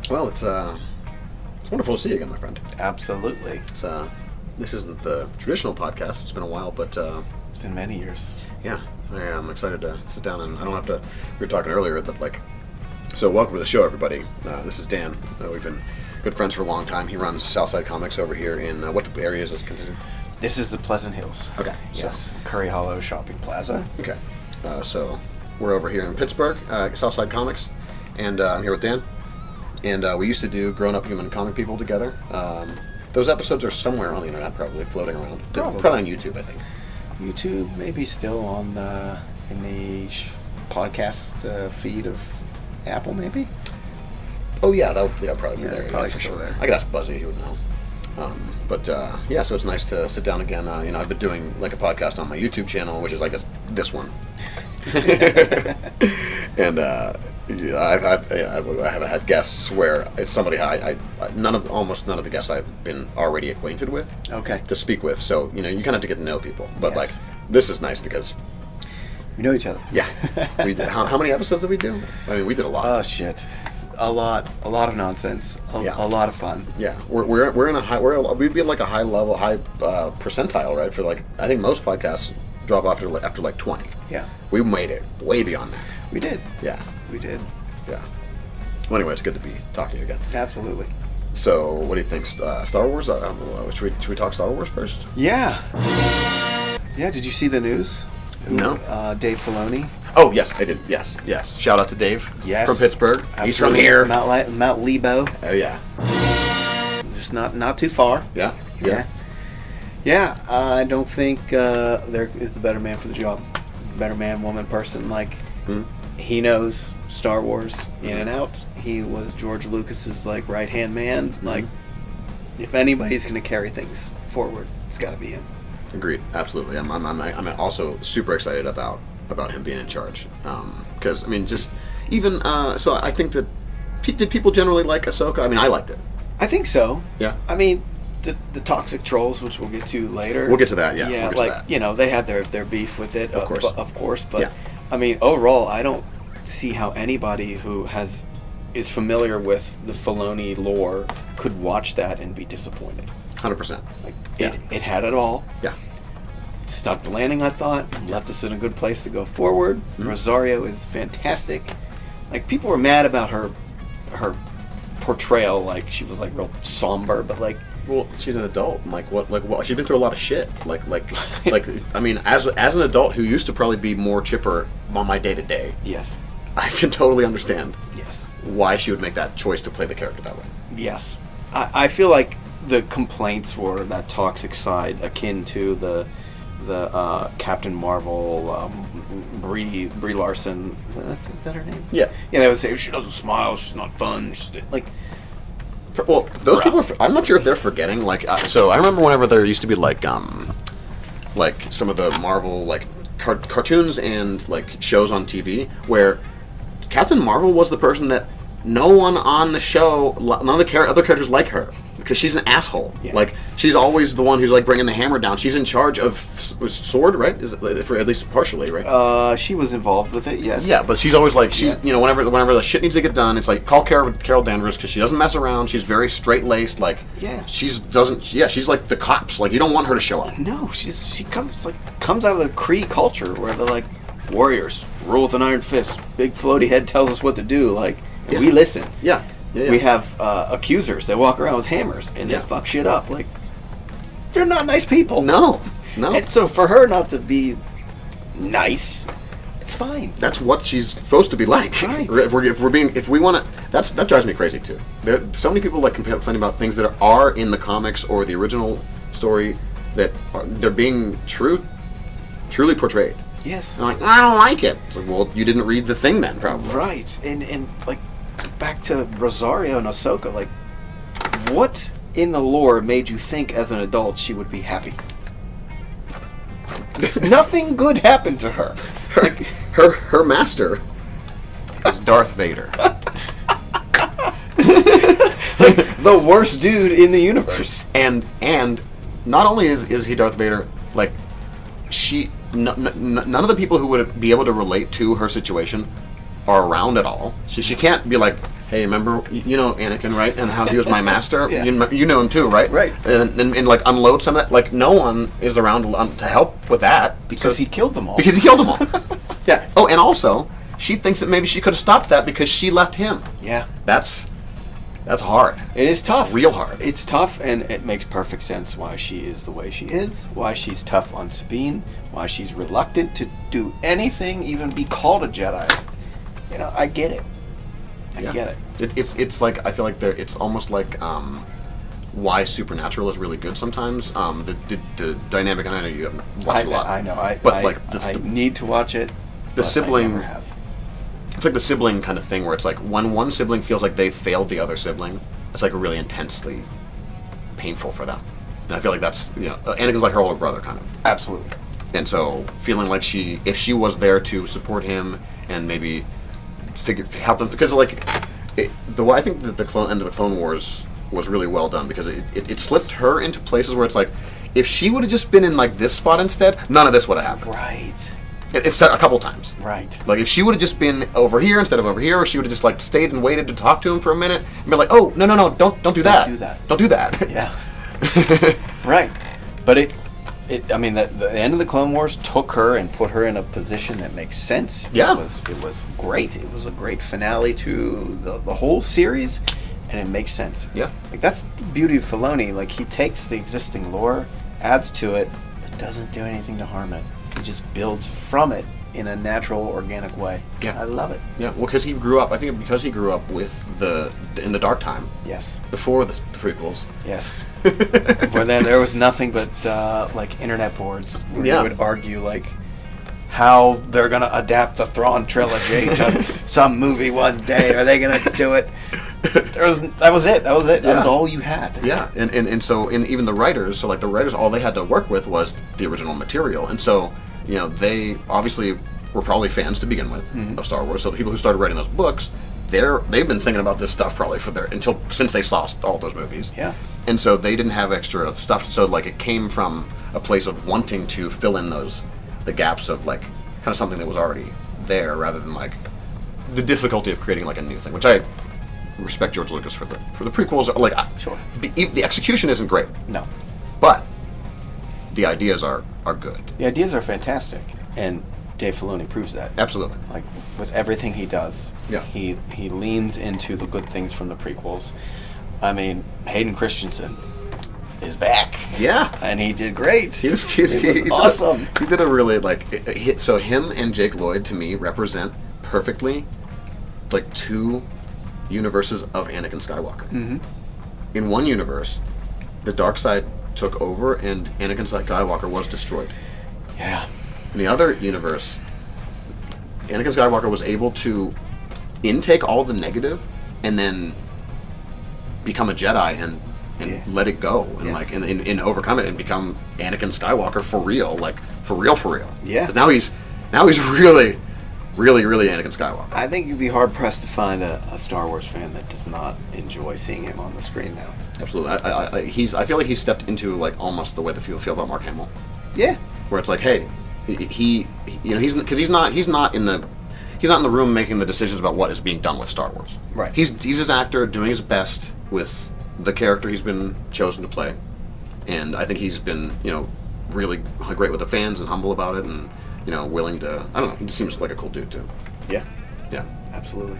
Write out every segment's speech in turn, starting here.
Well, it's wonderful to see you again, my friend. Absolutely. This isn't the traditional podcast. It's been a while, but it's been many years. Yeah, I am excited to sit down, and I don't have to. We were talking earlier that so welcome to the show, everybody. This is Dan. We've been good friends for a long time. He runs Southside Comics over here in what area is this considered? This is the Pleasant Hills. Okay. Yes. Curry Hollow Shopping Plaza. Okay. So we're over here in Pittsburgh, Southside Comics, and I'm here with Dan. And we used to do Grownup Human Comic People together. Those episodes are somewhere on the internet, probably floating around. Probably on YouTube, I think. YouTube, maybe still on in the podcast feed of Apple, maybe. Oh yeah, that'll probably be there. Probably for still sure. there. I could ask Buzzy; he would know. So it's nice to sit down again. I've been doing a podcast on my YouTube channel, which is this one, and I have had guests where it's somebody almost none of the guests I've been already acquainted with. Okay. To speak with, so you kind of have to get to know people. But Yes. this is nice because we know each other. Yeah, we did. How many episodes did we do? I mean, we did a lot. Oh shit. A lot of nonsense. A lot of fun. Yeah, we're in a high. We'd be like a high level, high percentile, right? For I think most podcasts drop off after 20. Yeah, we made it way beyond that. we did. Yeah, we did. Yeah. Well, anyway, it's good to be talking to you again. Absolutely. So, what do you think? Star Wars? Should we talk Star Wars first? Yeah. Yeah. Did you see the news? No. Dave Filoni. Oh yes, I did. Yes. Shout out to Dave. Yes. From Pittsburgh. Absolutely. He's from here. Mount Lebo. Oh yeah. Just not too far. Yeah. Yeah. I don't think there is the better man for the job. Better man, woman, person. He knows Star Wars in and out. He was George Lucas's right hand man. If anybody's going to carry things forward, it's got to be him. Agreed. Absolutely. I'm also super excited about him being in charge. Because so I think that did people generally like Ahsoka? I mean, I liked it. I think so. Yeah. I mean, the toxic trolls, which we'll get to later. We'll get to that. Yeah. Yeah. They had their beef with it. Of course. But yeah. I mean, overall, I don't see how anybody who is familiar with the Filoni lore could watch that and be disappointed. 100%. It had it all. Yeah. Stuck the landing, I thought. Left us in a good place to go forward. Mm-hmm. Rosario is fantastic. People were mad about her portrayal. She was real somber, but well, she's an adult. What? She's been through a lot of shit. I mean, as an adult who used to probably be more chipper on my day to day. Yes. I can totally understand. Yes. Why she would make that choice to play the character that way. Yes. I feel like the complaints were that toxic side, akin to the Captain Marvel, Brie Larson. Is that her name? Yeah. Yeah, they would say she doesn't smile. She's not fun. Those people. I'm not sure if they're forgetting. So I remember whenever there used to be some of the Marvel cartoons and shows on TV where Captain Marvel was the person that no one on the show, none of the other characters like her. Because she's an asshole. Yeah. She's always the one who's bringing the hammer down. She's in charge of Sword, right? Is it, for at least partially, right? She was involved with it, yes. Yeah, but she's always whenever the shit needs to get done, it's call Carol Danvers because she doesn't mess around. She's very straight laced. She's like the cops. You don't want her to show up. No, she comes out of the Kree culture where they're warriors rule with an iron fist. Big floaty head tells us what to do. We listen. Yeah. Yeah. We have accusers. They walk around with hammers and they fuck shit up. They're not nice people. No. And so for her not to be nice, it's fine. That's what she's supposed to be like. Right. If we want to, that drives me crazy too. There are so many people complaining about things that are in the comics or the original story that they're being truly portrayed. Yes. And I don't like it. It's well, you didn't read the thing then, probably. Right. And back to Rosario and Ahsoka, what in the lore made you think as an adult she would be happy? Nothing good happened to her. Her master is Darth Vader. The worst dude in the universe. And not only is he Darth Vader, none of the people who would be able to relate to her situation are around at all. She can't be hey, remember, you know Anakin, right? And how he was my master? Yeah. You know him too, right? Right. And like unload some of that. Like no one is around to help with that. Because he killed them all. Because he killed them all. Yeah. Oh, and also, she thinks that maybe she could have stopped that because she left him. Yeah. That's hard. It is tough. It's real hard. It's tough, and it makes perfect sense why she is the way she is, why she's tough on Sabine, why she's reluctant to do anything, even be called a Jedi. You know, I get it. I get it. It's like, I feel like it's almost like why Supernatural is really good sometimes. The dynamic, and I know you haven't watched a lot. I know. I need to watch it. The sibling. I never have. It's like the sibling kind of thing where it's like when one sibling feels like they failed the other sibling, it's like really intensely painful for them. And I feel like that's, Anakin's like her older brother kind of. Absolutely. And so feeling like if she was there to support him and maybe help him, because like I think that the end of the Clone Wars was really well done because it slipped her into places where it's like if she would have just been in like this spot instead, none of this would have happened. Right. It's a couple times. Right. Like if she would have just been over here instead of over here, or she would have just like stayed and waited to talk to him for a minute and be like, "Oh, no, don't do that. Don't do that." Yeah. Right. But I mean, the end of the Clone Wars took her and put her in a position that makes sense. Yeah. It was great. It was a great finale to the whole series, and it makes sense. Yeah. Like that's the beauty of Filoni. Like he takes the existing lore, adds to it, but doesn't do anything to harm it. He just builds from it in a natural, organic way. Yeah. I love it. Yeah, well, because he grew up, I think because he grew up with in the dark time. Yes. Before the prequels. Yes. Where then there was nothing but like internet boards where you would argue like how they're going to adapt the Thrawn trilogy to some movie one day. Are they going to do it? That was it. That was all you had. Yeah, and so even the writers, all they had to work with was the original material, and so they obviously were probably fans to begin with of Star Wars. So the people who started writing those books, they've been thinking about this stuff probably since they saw all those movies. Yeah, and so they didn't have extra stuff. So like it came from a place of wanting to fill in the gaps of like kind of something that was already there, rather than like the difficulty of creating like a new thing, which I respect George Lucas for the prequels. Like, sure, the execution isn't great. No, but the ideas are good. The ideas are fantastic, and Dave Filoni proves that. Absolutely. Like with everything he does, he leans into the good things from the prequels. I mean, Hayden Christensen is back. Yeah, and he did great. He was awesome. He did a really hit. So him and Jake Lloyd to me represent perfectly like two universes of Anakin Skywalker. Mm-hmm. In one universe, the dark side took over and Anakin Skywalker was destroyed. Yeah. In the other universe, Anakin Skywalker was able to intake all the negative and then become a Jedi and let it go and and overcome it and become Anakin Skywalker for real, like for real. Yeah. 'Cause now he's really Anakin Skywalker. I think you'd be hard pressed to find a Star Wars fan that does not enjoy seeing him on the screen now. Absolutely. I feel like he's stepped into like almost the way that people feel about Mark Hamill. Yeah. Where it's like, hey, he's not in the room making the decisions about what is being done with Star Wars. Right. He's his actor doing his best with the character he's been chosen to play, and I think he's been really great with the fans and humble about it and willing to. I don't know. He just seems like a cool dude too. Yeah. Yeah. Absolutely.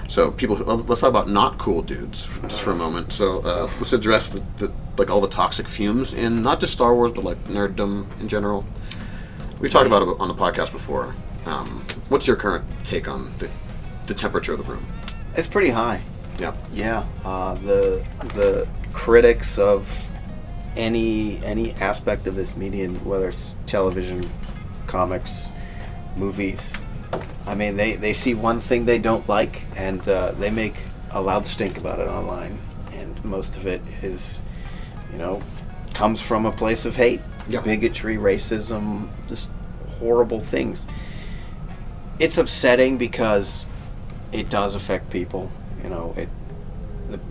So people. Let's talk about not cool dudes just for a moment. So let's address the all the toxic fumes in not just Star Wars but like nerddom in general. We've talked about it on the podcast before. What's your current take on the temperature of the room? It's pretty high. Yeah. Yeah. The critics of any aspect of this medium, whether it's television, comics, movies, I mean, they see one thing they don't like, and they make a loud stink about it online, and most of it is, comes from a place of hate, bigotry, racism, just horrible things. It's upsetting because it does affect people.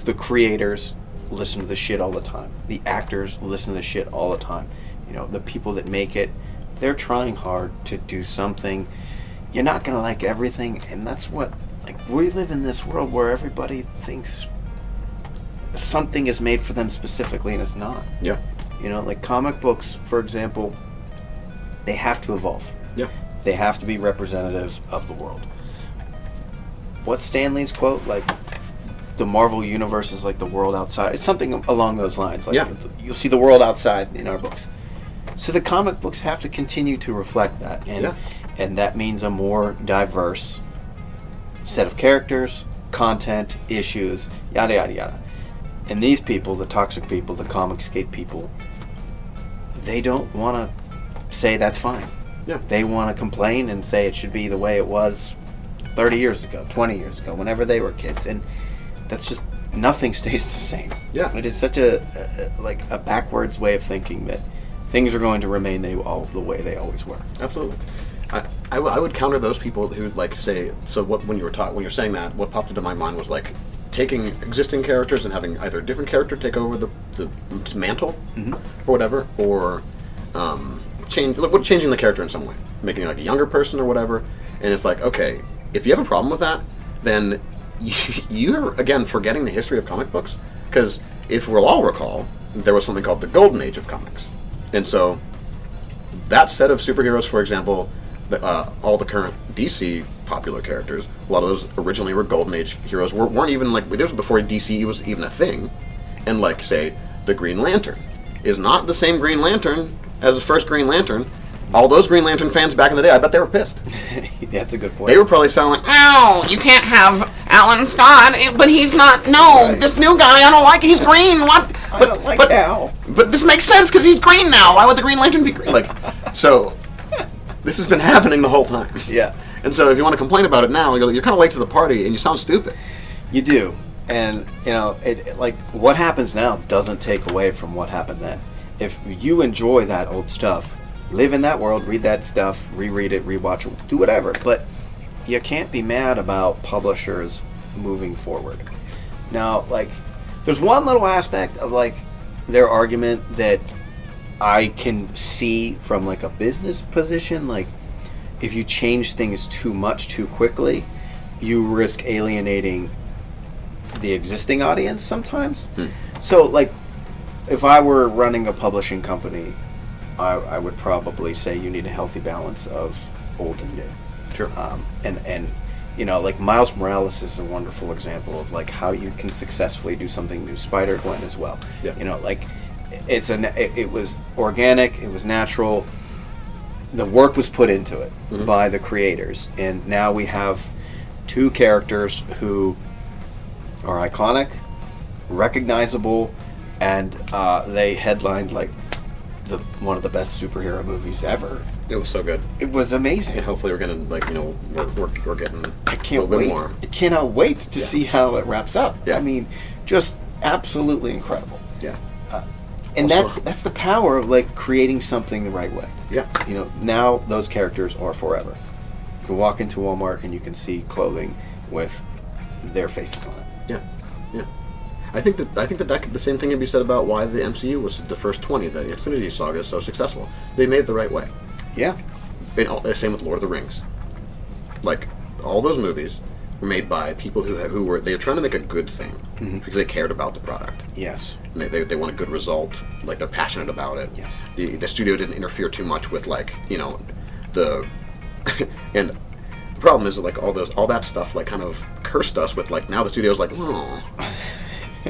The creators listen to the shit all the time. The actors listen to the shit all the time. The people that make it, they're trying hard to do something. You're not going to like everything, and that's what like, we live in this world where everybody thinks something is made for them specifically, and it's not. Yeah. You know, like comic books, for example, they have to evolve. Yeah. They have to be representatives of the world. What's Stan Lee's quote? Like, the Marvel universe is like the world outside. It's something along those lines. Like, you'll see the world outside in our books. So the comic books have to continue to reflect that. And that means a more diverse set of characters, content, issues, yada, yada, yada. And these people, the toxic people, the comicscape people, they don't want to say that's fine. Yeah. They want to complain and say it should be the way it was 30 years ago, 20 years ago, whenever they were kids. And that's just, nothing stays the same. Yeah. It is such a backwards way of thinking that things are going to remain the way they always were. Absolutely. I would counter those people who like say, so what, when you're saying that, what popped into my mind was like taking existing characters and having either a different character take over the mantle or whatever, or changing the character in some way, making like a younger person or whatever. And it's like, okay, if you have a problem with that, then you're again forgetting the history of comic books, because if we'll all recall, there was something called the Golden Age of comics, and so that set of superheroes, for example, all the current DC popular characters, a lot of those originally were Golden Age heroes. weren't even like, this was before DC was even a thing. And like, say, the Green Lantern is not the same Green Lantern as the first Green Lantern. All those Green Lantern fans back in the day, I bet they were pissed. That's a good point. They were probably sounding like, "Oh, you can't have Alan Scott, but he's not. No, Right. This new guy, I don't like. He's green. What? I don't like Al. but this makes sense because he's green now. Why would the Green Lantern be green?" Like, so this has been happening the whole time. Yeah. And so if you want to complain about it now, you're kind of late to the party and you sound stupid. You do. And, you know, like, what happens now doesn't take away from what happened then. If you enjoy that old stuff, live in that world, read that stuff, reread it, rewatch it, do whatever. But you can't be mad about publishers moving forward. Now, like, there's one little aspect of, like, their argument that I can see from, like, a business position. Like, if you change things too much too quickly, you risk alienating the existing audience sometimes. So, like, if I were running a publishing company, I would probably say you need a healthy balance of old and new. Sure. And you know, like, Miles Morales is a wonderful example of, like, how you can successfully do something new. Spider-Gwen as well. Yeah. You know, like, it was organic, it was natural. The work was put into it by the creators, and now we have two characters who are iconic, recognizable, and they headlined, like, one of the best superhero movies ever. It was so good. It was amazing. And hopefully we're gonna, like, you know, we're getting I can't a little wait. bit more. I cannot wait to see how it wraps up. Yeah. I mean, just absolutely incredible. Yeah. And Also- that's the power of, like, creating something the right way. Yeah. You know, now those characters are forever. You can walk into Walmart and you can see clothing with their faces on it. Yeah. Yeah. I think that the same thing can be said about why the MCU was the first 20, the Infinity Saga, is so successful. They made it the right way. Yeah. And same with Lord of the Rings. Like, all those movies were made by people who were trying to make a good thing because they cared about the product. Yes. And they want a good result. Like, they're passionate about it. Yes. The studio didn't interfere too much with, like, you know, the and the problem is that, like, all that stuff, like, kind of cursed us with, like, now the studio's like, oh,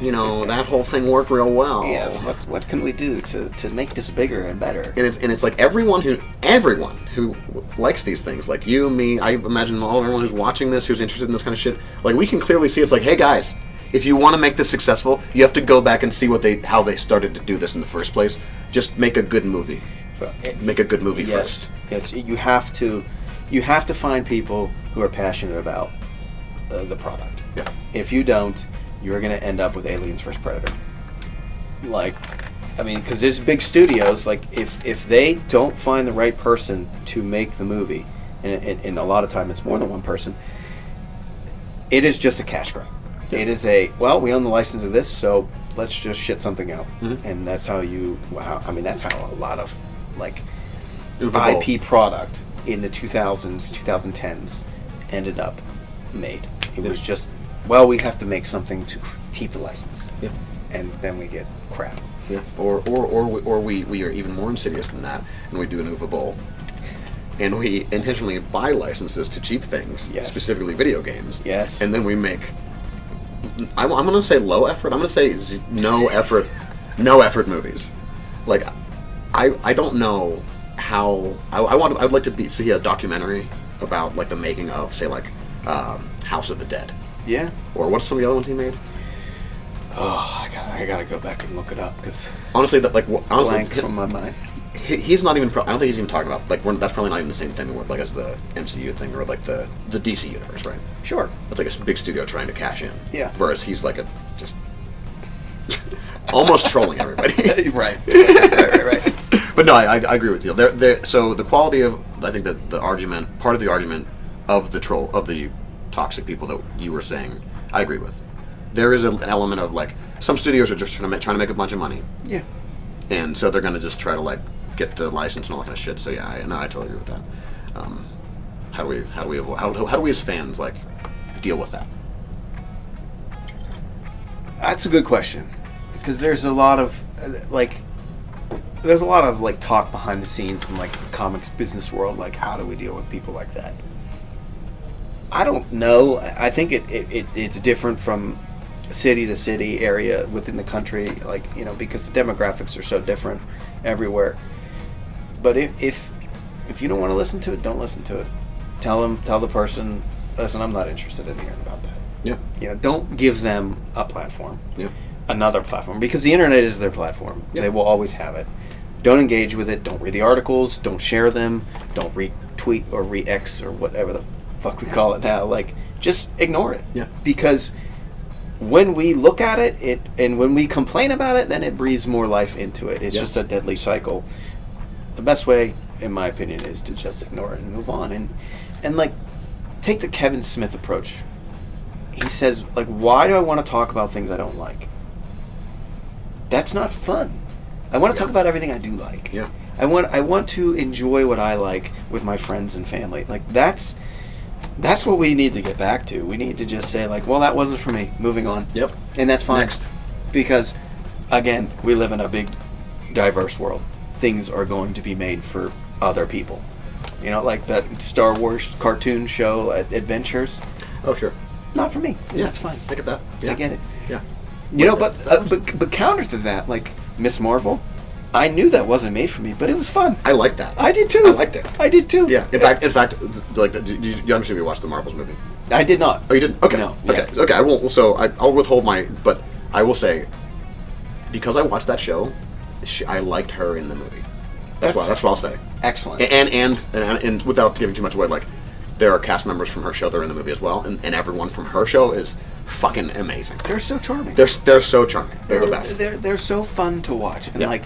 you know, that whole thing worked real well. Yes. What can we do to make this bigger and better? And it's like everyone who likes these things, like you, me, I imagine everyone who's watching this, who's interested in this kind of shit, like, we can clearly see it's like, hey guys, if you want to make this successful, you have to go back and see how they started to do this in the first place. Just make a good movie. Make a good movie first. Yes. You have to find people who are passionate about the product. Yeah. If you don't, you're going to end up with Aliens vs. Predator. Like, I mean, because there's big studios, like, if they don't find the right person to make the movie, and a lot of time it's more than one person, it is just a cash grab. Yeah. It is we own the license of this, so let's just shit something out. And that's how that's how a lot of, like, IP product in the 2000s, 2010s ended up made. It was just, well, we have to make something to keep the license. Yeah. And then we get crap. Yeah. Or we are even more insidious than that, and we do an Uwe Boll. And we intentionally buy licenses to cheap things, Yes. specifically video games. Yes. And then we make, I'm going to say low effort, I'm going to say no effort movies. Like, I don't know how, I'd like to see a documentary about, like, the making of, say, like, House of the Dead. Yeah. Or what's some of the other ones he made? Oh, I gotta go back and look it up, because Honestly, blank from my mind. He's not even. I don't think he's even talking about that's probably not even the same thing with like as the MCU thing or like the DC universe, right? Sure. It's like a big studio trying to cash in. Yeah. Whereas he's like just almost trolling everybody. Right. But no, I agree with you. So the quality of I think that part of the argument of the toxic people that you were saying, I agree with. There is an element of like some studios are just trying to make a bunch of money. Yeah. And so they're going to just try to like get the license and all that kind of shit. So yeah, I totally agree with that. How do we as fans like deal with that? That's a good question, because there's a lot of talk behind the scenes in like the comics business world. Like, how do we deal with people like that? I don't know. I think it's different from city to city, area within the country, like, you know, because the demographics are so different everywhere. But if you don't want to listen to it, don't listen to it. Tell the person, listen, I'm not interested in hearing about that. Yeah. You know, don't give them a platform. Yeah. Another platform, because the internet is their platform. Yeah. They will always have it. Don't engage with it. Don't read the articles. Don't share them. Don't retweet or re-X or whatever the fuck we call it now. Like, just ignore it. Yeah. Because when we look at it, and when we complain about it, then it breathes more life into it. It's just a deadly cycle. The best way, in my opinion, is to just ignore it and move on. And like, take the Kevin Smith approach. He says, like, why do I want to talk about things I don't like? That's not fun. I want to talk about everything I do like. Yeah. I want to enjoy what I like with my friends and family. Like, that's what we need to get back to. We need to just say, like, well, that wasn't for me. Moving on. Yep. And that's fine. Next. Because, again, we live in a big, diverse world. Things are going to be made for other people. You know, like that Star Wars cartoon show, Adventures. Oh, sure. Not for me. Yeah, that's fine. I get that. Yeah. I get it. Yeah. You know, but counter to that, like Miss Marvel, I knew that wasn't made for me, but it was fun. I liked that. I did too. I liked it. I did too. Yeah. In fact, like, you understand we watched the Marvels movie? I did not. Oh, you didn't? Okay. No. Okay. Yeah. Okay. I won't. So I'll withhold but I will say, because I watched that show, I liked her in the movie. That's what I'll say. Excellent. And without giving too much away, like, there are cast members from her show that are in the movie as well, and everyone from her show is fucking amazing. They're so charming. They're so charming. They're the best. They're so fun to watch, and like,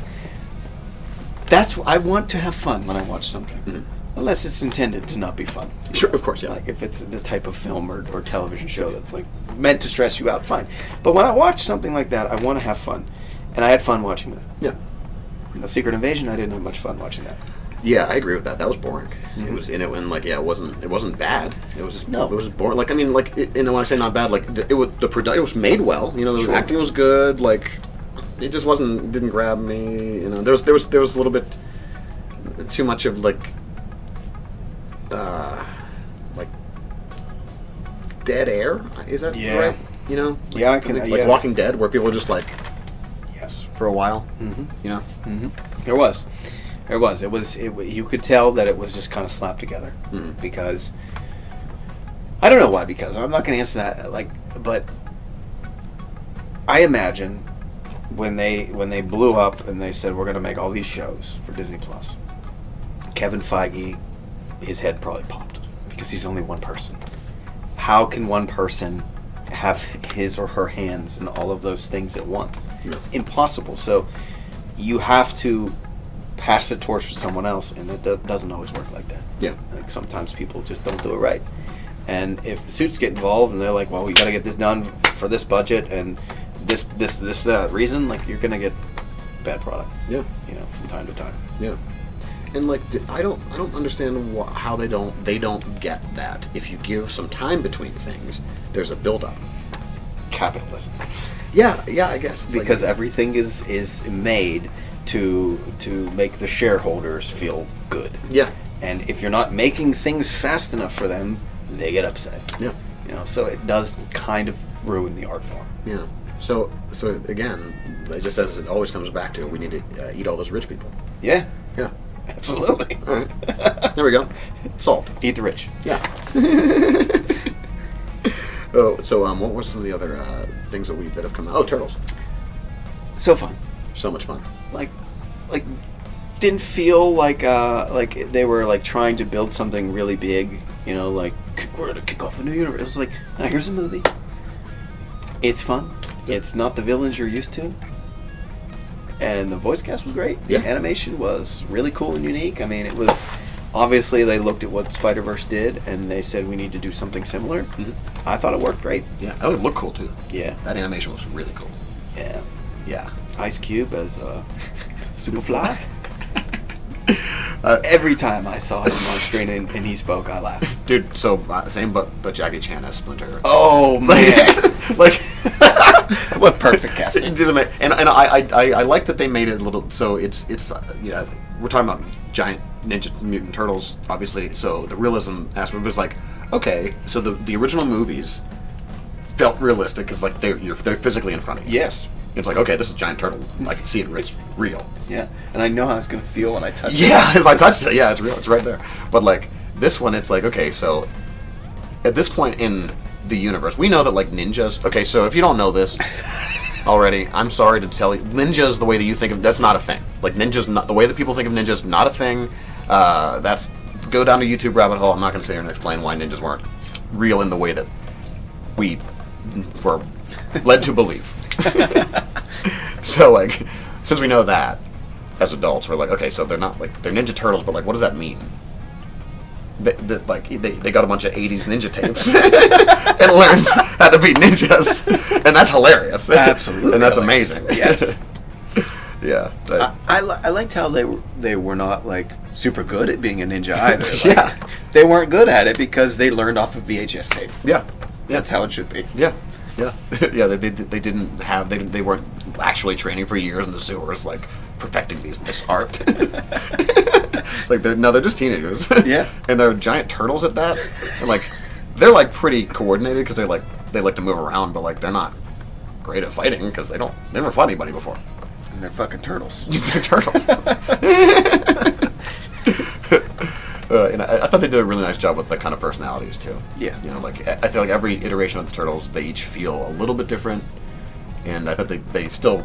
I want to have fun when I watch something, unless it's intended to not be fun. Sure, of course, yeah. Like if it's the type of film or television show that's like meant to stress you out, fine. But when I watch something like that, I want to have fun, and I had fun watching that. Yeah. The Secret Invasion, I didn't have much fun watching that. Yeah, I agree with that. That was boring. It was it wasn't bad. It was just No. It was boring. Like, I mean, like, when I say not bad, like, it was made well. You know, the acting was good. Like, it just didn't grab me. You know, there was a little bit too much of like dead air. Is that right? You know, Yeah, I can- like yeah. Walking Dead, where people are just like Yes. for a while. You know. There was. You could tell that it was just kind of slapped together because I don't know why. Because I'm not going to answer that. Like, but I imagine when they blew up and they said we're going to make all these shows for Disney Plus, Kevin Feige, his head probably popped because he's only one person. How can one person have his or her hands in all of those things at once? It's impossible. So you have to pass the torch to someone else, and it doesn't always work like that. Yeah. Like, sometimes people just don't do it right. And if the suits get involved and they're like, well, we got to get this done for this budget and this reason, like, you're going to get bad product. Yeah. You know, from time to time. Yeah. And like, I don't understand how they don't get that. If you give some time between things, there's a build up. Capitalism. Yeah, I guess it's Because like, everything is made to make the shareholders feel good. Yeah. And if you're not making things fast enough for them, they get upset. Yeah. So it does kind of ruin the art form. Yeah. So again, just as it always comes back to, we need to eat all those rich people. Yeah. Yeah. Absolutely. All right. There we go. Solved. Eat the rich. Yeah. Oh, so what were some of the other things that have come out? Oh, Turtles. So fun. So much fun. Like didn't feel like they were like trying to build something really big, like we're gonna kick off a new universe. It was like, now here's a movie. It's fun. It's not the villains you're used to. And the voice cast was great. Yeah. The animation was really cool and unique. I mean, it was obviously they looked at what Spider-Verse did and they said we need to do something similar. Mm-hmm. I thought it worked great. Yeah, that would look cool too. Yeah. That animation was really cool. Yeah. Yeah. Ice Cube as Superfly. Every time I saw him on screen and he spoke, I laughed. Dude, so same, but Jackie Chan as Splinter. Oh man! Like, what perfect casting! And I like that they made it a little. So it's we're talking about giant Ninja Mutant Turtles, obviously. So the realism aspect was like, okay, so the original movies felt realistic because like they're physically in front of you. Yes. It's like, okay, this is a giant turtle. I can see it. It's real. Yeah, and I know how it's gonna feel when I touch it. Yeah, if I touch it, yeah, it's real. It's right there. But like this one, it's like, okay, so at this point in the universe, we know that like ninjas. Okay, so if you don't know this already, I'm sorry to tell you, ninjas the way that you think of that's not a thing. Like ninjas, not the way that people think of ninjas, not a thing. That's go down to YouTube rabbit hole. I'm not going to sit here and explain why ninjas weren't real in the way that we were led to believe. So like, since we know that as adults, we're like, okay, so they're not like they're Ninja Turtles, but like, what does that mean? They got a bunch of 80s ninja tapes and learns how to be ninjas, and that's hilarious. Absolutely, and that's hilarious. amazing. Yes. Yeah. I liked how they were not like super good at being a ninja either. Like, Yeah. They weren't good at it because they learned off of VHS tape. Yeah. That's how it should be. Yeah. Yeah. Yeah. They didn't have they weren't actually training for years in the sewers, like perfecting this art. Like they're just teenagers. Yeah. And they're giant turtles at that. And like they're like pretty coordinated because they like to move around, but like they're not great at fighting because they never fought anybody before. And they're fucking turtles. They're turtles. And I thought they did a really nice job with the kind of personalities too. Yeah. Like I feel like every iteration of the turtles, they each feel a little bit different, and I thought they still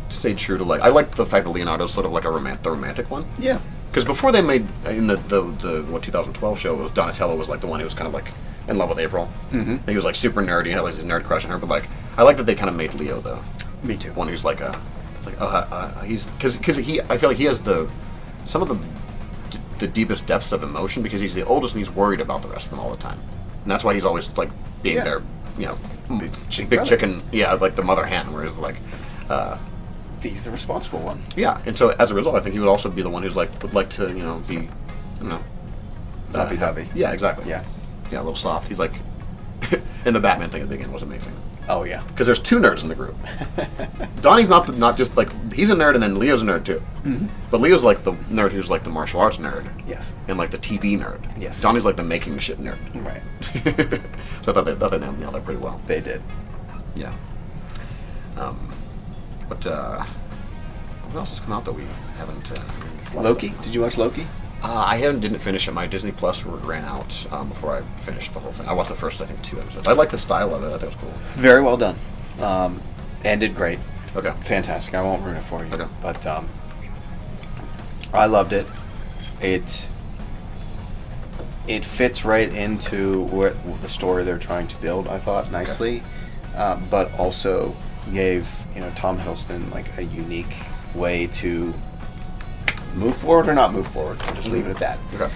stayed true to like. I like the fact that Leonardo's sort of like the romantic one. Yeah. Because before they made in the 2012 show, was Donatello was like the one who was kind of like in love with April. Mm-hmm. He was like super nerdy and had like his nerd crush on her. But like I like that they kind of made Leo though. Me too. One who's like he's because I feel like he has some of the deepest depths of emotion because he's the oldest and he's worried about the rest of them all the time, and that's why he's always like being their big chicken, like the mother hen, whereas like he's the responsible one. Yeah, and so as a result, I think he would also be the one who's like would like to be Lovey-dovey. Yeah, exactly. Yeah, a little soft. He's like, and the Batman thing at the beginning was amazing. Oh yeah, because there's two nerds in the group. Donnie's not just like he's a nerd, and then Leo's a nerd too. Mm-hmm. But Leo's like the nerd who's like the martial arts nerd. Yes. And like the TV nerd. Yes. Donnie's like the making shit nerd. Right. So I thought they nailed that pretty well. They did. Yeah. But what else has come out that we haven't? Loki? Did you watch Loki? I didn't finish it. My Disney Plus ran out before I finished the whole thing. I watched the first, I think, 2 episodes. I liked the style of it. I thought it was cool. Very well done. Ended great. Okay. Fantastic. I won't ruin it for you. Okay. But I loved it. It fits right into the story they're trying to build, I thought, nicely. Okay. But also gave Tom Hiddleston like a unique way to move forward or not move forward. I'll just leave it at that. Okay.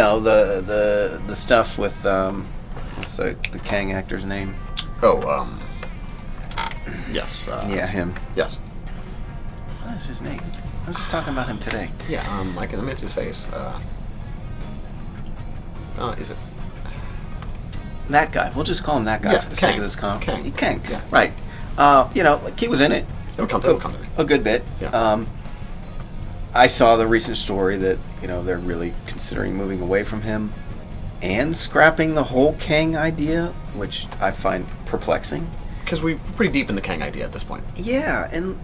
The stuff with what's the Kang actor's name? Yes. Yeah, him. Yes. What is his name? I was just talking about him today. Yeah, I mean, it's his face. Is it? That guy. We'll just call him that guy Yeah, for the Kang. sake of this conversation. Kang. Kang. Yeah. Right. Like he was in it. It'll come to me. A good bit. Yeah. I saw the recent story that, they're really considering moving away from him and scrapping the whole Kang idea, which I find perplexing. Because we're pretty deep in the Kang idea at this point. Yeah, and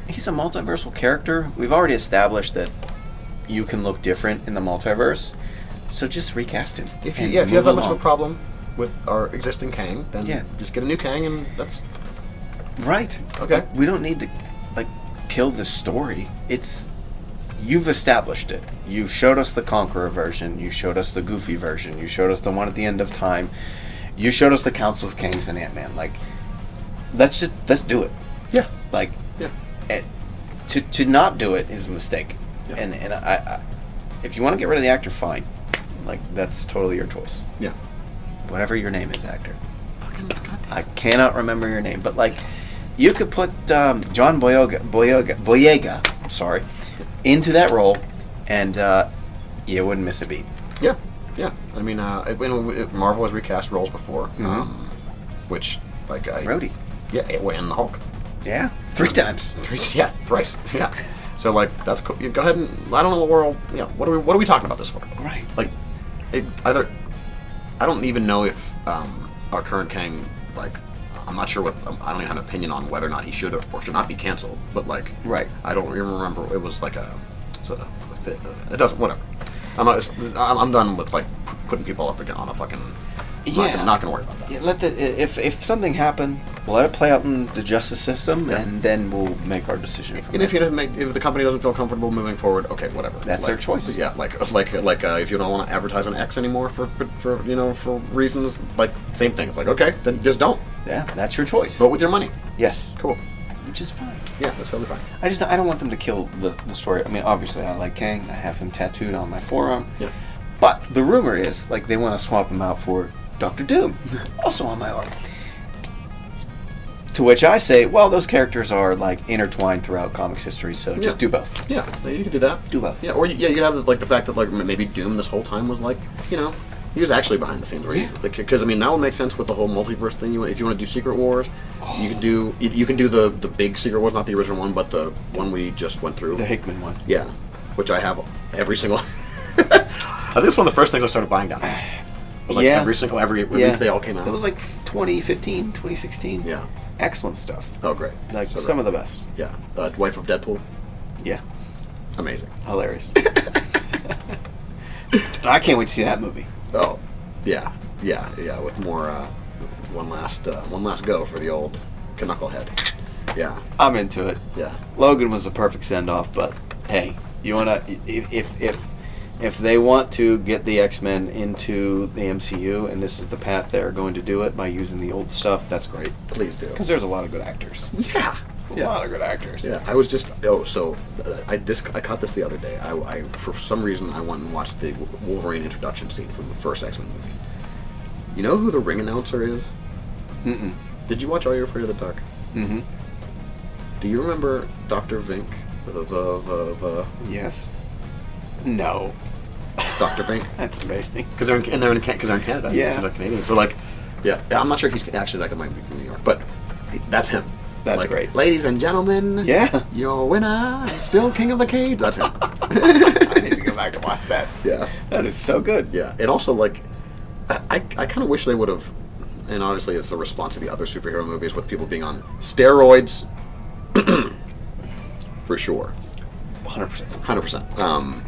he's a multiversal character. We've already established that you can look different in the multiverse, so just recast him. If you have that much of a problem with our existing Kang, then just get a new Kang, and that's right. Okay. We don't need to kill this story. You've established it. You've showed us the Conqueror version. You showed us the Goofy version. You showed us the one at the end of time. You showed us the Council of Kangs and Ant-Man. Let's do it. Yeah. To not do it is a mistake. Yeah. And I if you want to get rid of the actor, fine. That's totally your choice. Yeah. Whatever your name is, actor. Fucking goddamn. I cannot remember your name, but you could put John Boyega, sorry, into that role, and you wouldn't miss a beat. Yeah. Yeah. I mean, Marvel has recast roles before, which Rhodey. Yeah, and the Hulk. Yeah, 3 times. Thrice. Yeah. So that's cool. You go ahead and I don't know what world. Yeah. What are we talking about this for? Right. Either I don't even know if our current Kang I'm not sure I don't even have an opinion on whether or not he should or should not be canceled. But right. I don't even remember. It was it doesn't. Whatever. I'm done with putting people up again on a fucking. I'm not gonna worry about that. Yeah, if something happened, we'll let it play out in the justice system, and then we'll make our decision. And if the company doesn't feel comfortable moving forward, okay, whatever. That's their choice. Yeah, if you don't want to advertise on X anymore for reasons, same thing. It's okay, then just don't. Yeah, that's your choice. Vote with your money. Yes. Cool. Which is fine. Yeah, that's totally fine. I don't want them to kill the story. I mean, obviously, I like Kang. I have him tattooed on my forearm. Yeah. But the rumor is they want to swap him out for Dr. Doom, also on my arm. To which I say, well, those characters are intertwined throughout comics history, so just do both. Yeah, you can do that. Do both. Yeah, or you could have the fact that maybe Doom this whole time was he was actually behind the scenes, right? Because that would make sense with the whole multiverse thing. If you want to do Secret Wars, you can do the big Secret Wars, not the original one, but the one we just went through. The Hickman one. Yeah, which I have every single. I think it's one of the first things I started buying down. Every week they all came out. It was 2015, 2016. Yeah. Excellent stuff. Oh, great. Some of the best. Yeah. Wife of Deadpool. Yeah. Amazing. Hilarious. I can't wait to see that movie. Oh, yeah. With more, one last go for the old Canucklehead. Yeah. I'm into it. Yeah. Logan was a perfect send-off, but hey, you wanna if they want to get the X-Men into the MCU, and this is the path they're going to do it by using the old stuff, that's great. Please do. Because there's a lot of good actors. Yeah. A lot of good actors. Yeah. I was just I caught this the other day. I for some reason I went and watched the Wolverine introduction scene from the first X-Men movie. You know who the ring announcer is? Mm-mm. Did you watch Are You Afraid of the Dark? Mm-hmm. Do you remember Dr. Vink? Yes. No. Dr. Vink. That's amazing. Because they're in Canada. Yeah. They're Canadian. So yeah. I'm not sure if he's actually might be from New York, but that's him. That's great. Ladies and gentlemen, yeah, your winner, still king of the cage. That's him. I need to go back and watch that. Yeah. That is so good. Yeah. And also, I kind of wish they would have, and obviously it's the response to the other superhero movies with people being on steroids. For sure. 100%. 100%.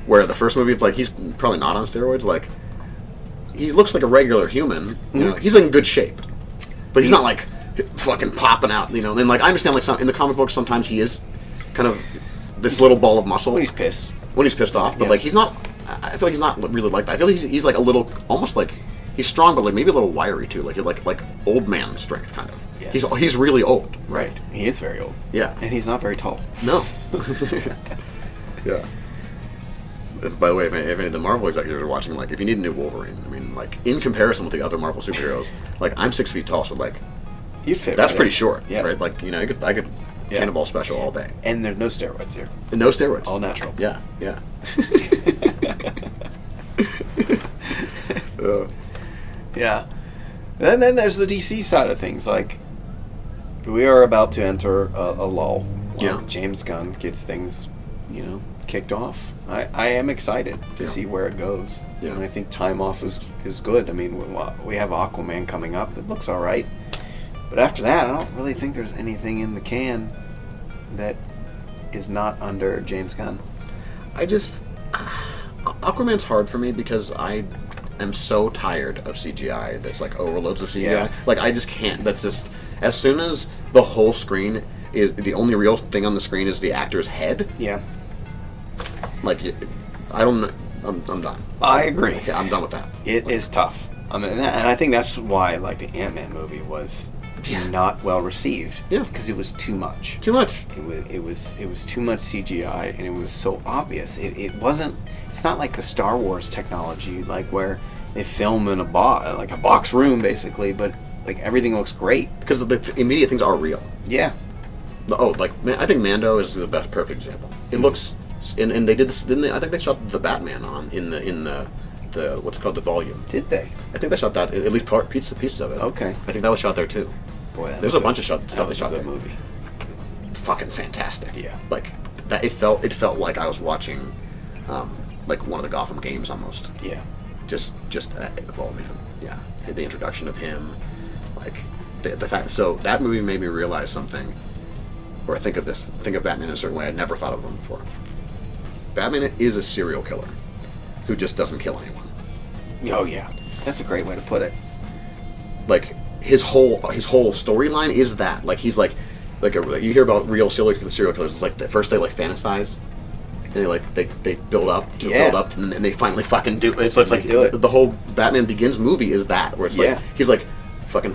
Where the first movie, it's he's probably not on steroids. He looks like a regular human. You know, he's in good shape. But he's not fucking popping out, And I understand, in the comic books, sometimes he is kind of this little ball of muscle. When he's pissed. When he's pissed off. But, he's not, I feel like he's not really like that. I feel like he's a little, almost he's strong, but maybe a little wiry, too. Like old man strength, kind of. Yes. He's really old. Right. He is very old. Yeah. And he's not very tall. No. Yeah. By the way, if any of the Marvel executives are watching, if you need a new Wolverine, I mean, in comparison with the other Marvel superheroes, I'm 6 feet tall, so you'd fit. That's right pretty in. short, yeah. right? I could Yeah. Cannonball special all day. And there's no steroids here. And no steroids. All natural. Yeah, yeah. Yeah. And then there's the DC side of things. Like, we are about to enter a lull. While James Gunn gets things, kicked off. I am excited to see where it goes. Yeah. And I think time off is good. I mean, we have Aquaman coming up. It looks all right. But after that, I don't really think there's anything in the can that is not under James Gunn. Aquaman's hard for me because I am so tired of CGI that's like overloads of CGI. Yeah. Like, I just can't. That's just, as soon as the whole screen is, the only real thing on the screen is the actor's head. Yeah. Like, I don't know. I'm done. I agree. Yeah, I'm done with that. It is tough. I mean, and I think that's why, like, the Ant-Man movie was not well received. Yeah. Because it was too much. Too much. It was too much CGI, and it was so obvious. It wasn't. It's not like the Star Wars technology, like where they film in a box room, basically, but like everything looks great Because the immediate things are real. Yeah. I think Mando is the perfect example. It looks, and they did this, didn't they? I think they shot the Batman in the what's it called, the volume. Did they? I think they shot that, at least pieces of it. Okay. I think that was shot there too. Boy, There's a bunch of stuff they shot there. there. Movie. Fucking fantastic. Yeah. Like that. It felt like I was watching, like one of the Gotham games almost. Yeah. Just oh man, yeah. The introduction of him, like the fact. So that movie made me realize something, or think of Batman in a certain way I'd never thought of him before. Batman is a serial killer, who just doesn't kill anyone. Oh yeah, that's a great way to put it. Like his whole storyline is that. Like he's like you hear about real serial killers. It's like at first they like fantasize. And they build up, and then they finally fucking do it. So it's like the whole Batman Begins movie is that, where it's like he's like fucking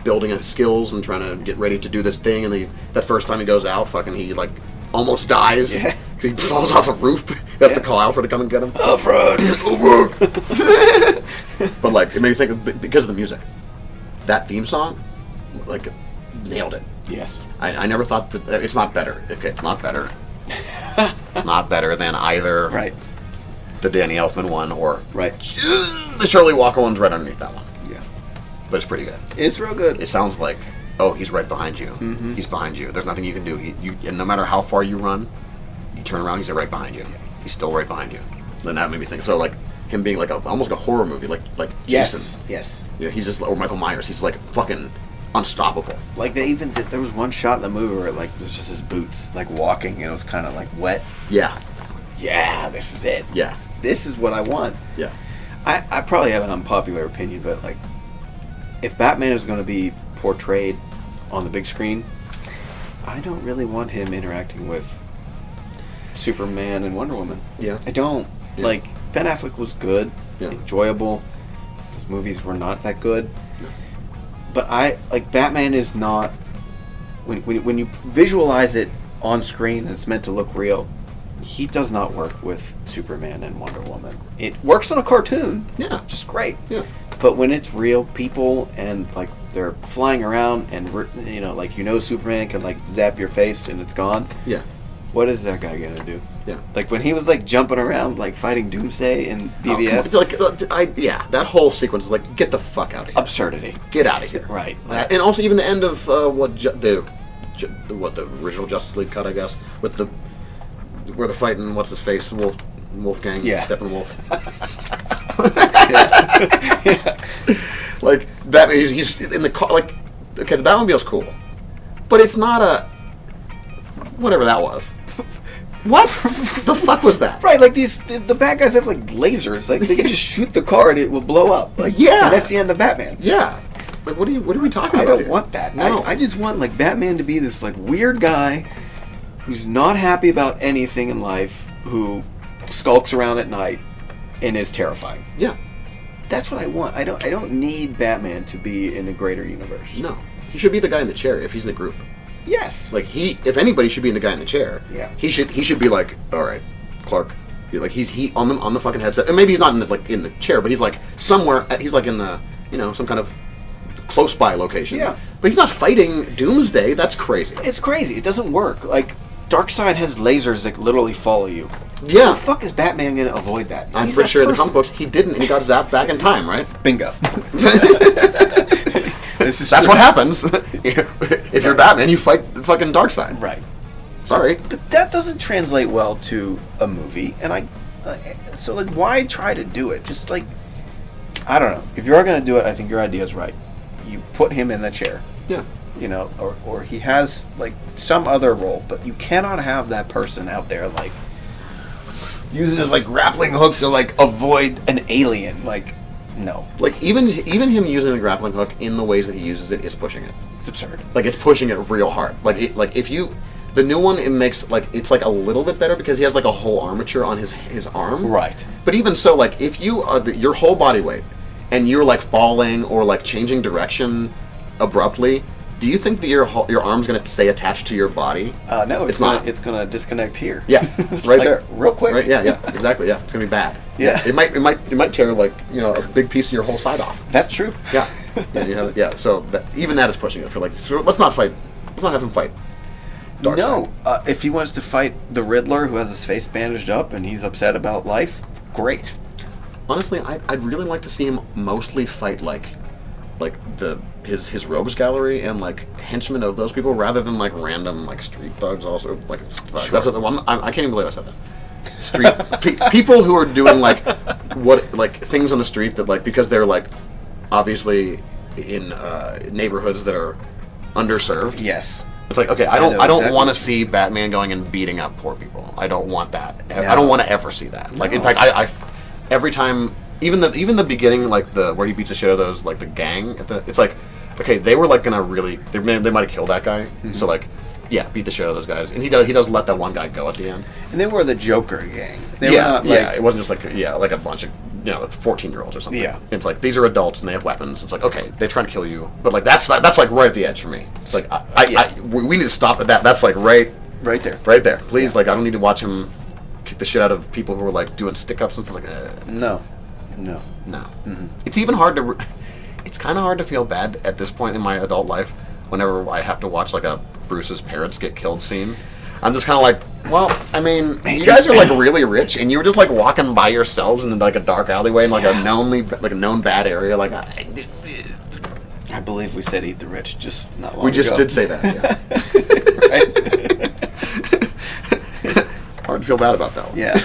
building his skills and trying to get ready to do this thing, and that first time he goes out, fucking he like almost dies. Yeah. He falls off a roof. You have to call Alfred to come and get him. Alfred! But like it made me think because of the music, that theme song, like nailed it. Yes. I never thought that it's not better. Okay, it's not better. It's not better than either the Danny Elfman one or the Shirley Walker one's right underneath that one. Yeah. But it's pretty good. It's real good. It sounds like, oh, he's right behind you. Mm-hmm. He's behind you. There's nothing you can do. And no matter how far you run, you turn around, he's right behind you. He's still right behind you. Then that made me think. So like him being like almost like a horror movie, like Jason. Yes. Yeah, he's just, or Michael Myers. He's like fucking unstoppable. Like they even did, there was one shot in the movie where like it was just his boots like walking and it was kind of like wet. Yeah. Yeah, this is it. Yeah. This is what I want. Yeah. I probably have an unpopular opinion, but like if Batman is going to be portrayed on the big screen, I don't really want him interacting with Superman and Wonder Woman. Yeah. I don't. Yeah. Like Ben Affleck was good, Yeah. enjoyable. Those movies were not that good. But Batman is not, when you visualize it on screen and it's meant to look real, he does not work with Superman and Wonder Woman. It works on a cartoon, just great. Yeah. But when it's real people and like they're flying around and Superman can like zap your face and it's gone. Yeah. What is that guy gonna do? Yeah. Like when he was like jumping around like fighting Doomsday in BVS. That whole sequence is like, get the fuck out of here. Absurdity. Get out of here. Right. And also even the end of the original Justice League cut, I guess, with where they're fighting what's his face, Wolfgang, Steppenwolf. Like Batman, he's in the car. Like, okay, the Batmobile's cool, but it's not a whatever that was. What the fuck was that? Right, like the bad guys have like lasers. Like they can just shoot the car and it will blow up. Like, yeah, and that's the end of Batman. Yeah, like what are we talking about? I don't here? want that. No. I just want like Batman to be this like weird guy who's not happy about anything in life, who skulks around at night and is terrifying. Yeah, that's what I want. I don't need Batman to be in a greater universe. No, he should be the guy in the chair if he's in the group. Yes. Like if anybody should be in the guy in the chair. Yeah. He should be like, all right, Clark. Like he's on the fucking headset, and maybe he's not in the chair, but he's like somewhere. He's like in the some kind of close by location. Yeah. But he's not fighting Doomsday. That's crazy. It's crazy. It doesn't work. Like, Darkseid has lasers that literally follow you. Yeah. How the fuck is Batman going to avoid that? I'm He's pretty that sure in the person. comic books he didn't, and he got zapped back in time, right? Bingo. This is That's true. what happens. If you're Batman, you fight the fucking Darkseid. Right. Sorry. But that doesn't translate well to a movie, and so like, why try to do it? Just like, I don't know. If you are going to do it, I think your idea is right. You put him in the chair, Yeah. you know, or he has like some other role, but you cannot have that person out there like using his like grappling hook to like avoid an alien. Like, no, Like even him using the grappling hook in the ways that he uses it is pushing it. it's absurd. Like it's pushing it real hard. Like if you, the new one, it makes like it's like a little bit better because he has like a whole armature on his arm. Right. But even so, like if you your whole body weight and you're like falling or like changing direction abruptly, do you think that your arm's gonna stay attached to your body? No, It's not. It's gonna disconnect here. Yeah, It's right like, there, real quick. Right? Yeah, exactly. Yeah, it's gonna be bad. Yeah. It might tear like a big piece of your whole side off. That's true. Yeah, So even that is pushing it for like. So let's not fight. Let's not have him fight. Darkseid. No, if he wants to fight the Riddler, who has his face bandaged up and he's upset about life, great. Honestly, I'd really like to see him mostly fight like his rogues gallery and like henchmen of those people rather than like random like street thugs. Also, like thugs. Sure. That's what I can't even believe I said that. Street people who are doing like things on the street that like because they're like obviously in neighborhoods that are underserved. Yes. It's like, okay, I know don't exactly. want to see Batman going and beating up poor people. I don't want that. No. I don't want to ever see that. Like, in No. fact, I every time, even the beginning, like where he beats the shit out of those, like the gang. It's like, okay, they were like gonna really, they might have killed that guy. Mm-hmm. So like, yeah, beat the shit out of those guys, and he does let that one guy go at the end. And they were the Joker gang. They were Yeah, not, yeah, like, it wasn't just like a bunch of 14-year-olds or something. Yeah. It's like these are adults and they have weapons. It's like, okay, they're trying to kill you, but like that's like right at the edge for me. It's like we need to stop at that. That's like right right there. Please, like I don't need to watch him kick the shit out of people who are like doing stick-ups and stuff like. No. No. It's even hard to. It's kind of hard to feel bad at this point in my adult life whenever I have to watch like a Bruce's parents get killed scene. I'm just kind of like, well, I mean, you guys are like really rich, and you were just like walking by yourselves in like a dark alleyway in like a known bad area. Like, I believe we said eat the rich just not long we just ago. did say that. Yeah. Right? Hard to feel bad about that one. Yeah.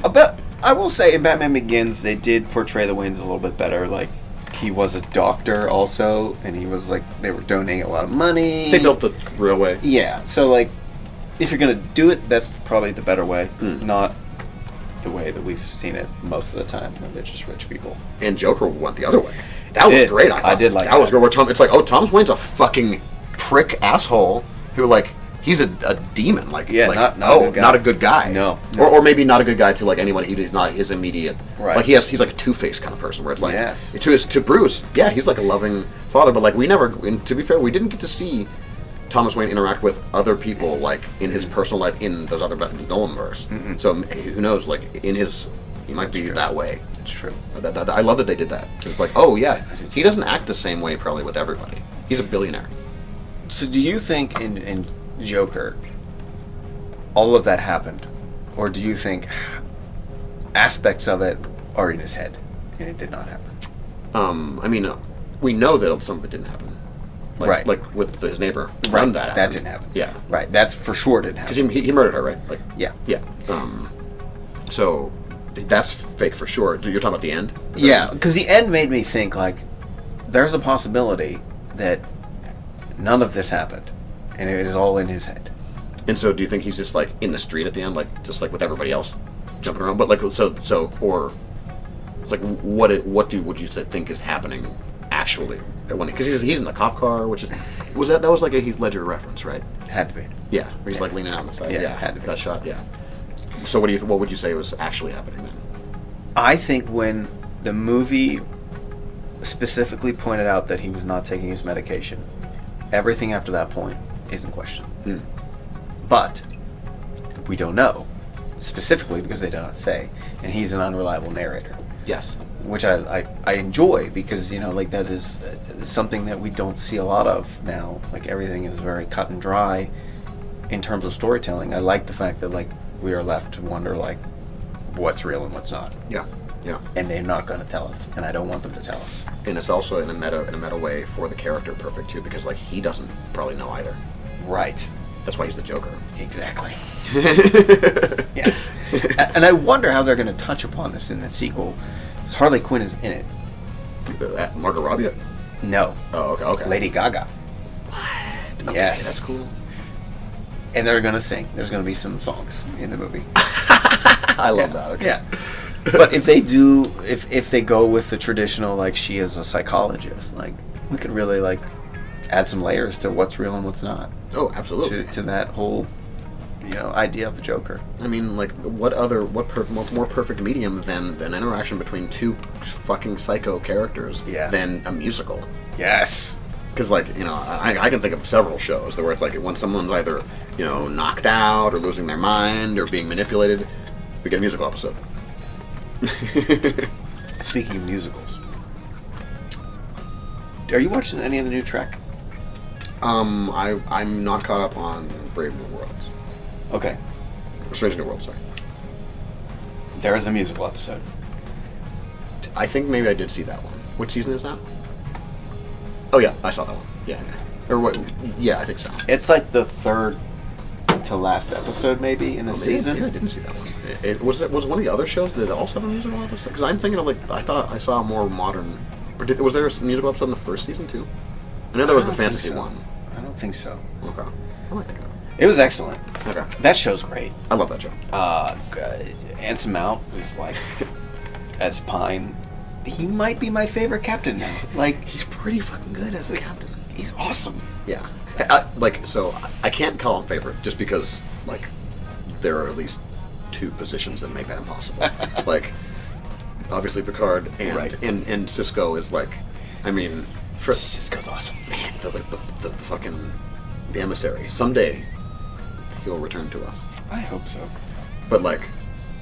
But I will say in Batman Begins, they did portray the Waynes a little bit better. Like, he was a doctor also, and he was like, they were donating a lot of money. They built the real way. Yeah, so like, if you're gonna do it, that's probably the better way, not the way that we've seen it most of the time, when they're just rich people. And Joker went the other way. That was great. I thought. I did like that. Was that. great. Where it's like, oh, Thomas Wayne's a fucking prick asshole who like he's a demon. Like, Yeah, like, not a good guy. not a good guy. No. Or maybe not a good guy to like anyone who's not his immediate. Right. Like he's like a Two-Faced kind of person where it's like Yes. to Bruce, yeah, he's like a loving father, but like we never. And to be fair, we didn't get to see Thomas Wayne interact with other people like in his personal life in those other Nolanverse. So who knows? Like in his, he might be that way. It's true. I love that they did that. It's like, oh yeah, he doesn't act the same way probably with everybody. He's a billionaire. So do you think in Joker, all of that happened? Or do you think aspects of it are in his head and it did not happen? I mean, we know that some of it didn't happen. Like, Right. Like with his neighbor. Right. That That didn't happen. Yeah. Right. That's for sure didn't Because happen. he murdered her, right? Like. Yeah. Yeah. So that's fake for sure. You're talking about the end? Yeah, because the end made me think, like, there's a possibility that none of this happened, and it is all in his head. And so do you think he's just like in the street at the end, like just like with everybody else jumping around? But like or it's like would you think is happening actually because he's in the cop car, which is that was like a Heath Ledger reference, right? It had to be. Yeah, where he's like leaning out on the side. Yeah, Yeah, it had to be. that shot. Yeah. So what would you say was actually happening then? I think when the movie specifically pointed out that he was not taking his medication, everything after that point is in question. But we don't know, specifically because they do not say, and he's an unreliable narrator. Yes. which I enjoy because like that is something that we don't see a lot of now. Like everything is very cut and dry in terms of storytelling. I like the fact that like we are left to wonder like what's real and what's not. Yeah. Yeah. And they're not going to tell us, and I don't want them to tell us. And it's also in a meta way for the character perfect too, because like he doesn't probably know either. Right. That's why he's the Joker. Exactly. Yes. And I wonder how they're going to touch upon this in the sequel. Because Harley Quinn is in it. Margot Robbie? No. Oh, okay. Lady Gaga. What? Okay, yes. That's cool. And they're going to sing. There's going to be some songs in the movie. I love that. Okay. Yeah. But if they do, if they go with the traditional, like she is a psychologist, like we could really like add some layers to what's real and what's not. Oh, absolutely. To that whole, idea of the Joker. I mean, like, what more perfect medium than interaction between two fucking psycho characters than a musical? Yes. Because, like, I can think of several shows where it's like when someone's either, knocked out or losing their mind or being manipulated, we get a musical episode. Speaking of musicals, are you watching any of the new Trek? I'm not caught up on Brave New Worlds. Okay. Strange New Worlds, sorry. There is a musical episode. I think maybe I did see that one. Which season is that? Oh yeah, I saw that one. Yeah. Or what? Yeah, I think so. It's like the third to last episode, maybe in the season. Maybe I didn't see that one. Was one of the other shows that also have a musical episode? Because I'm thinking of I thought I saw a more modern. Or was there a musical episode in the first season too? I know there was the fantasy one. I don't think so. Okay. What am I thinking of? It was excellent. Okay. That show's great. I love that show. Anson Mount is like, as Pine, he might be my favorite captain now. Like, he's pretty fucking good as the captain. He's awesome. Yeah. So I can't call him favorite just because, like, there are at least two positions that make that impossible. Like, obviously Picard and Sisko is like, I mean, Sisko's awesome. Man, the fucking the emissary. Someday he'll return to us. I hope so. But like,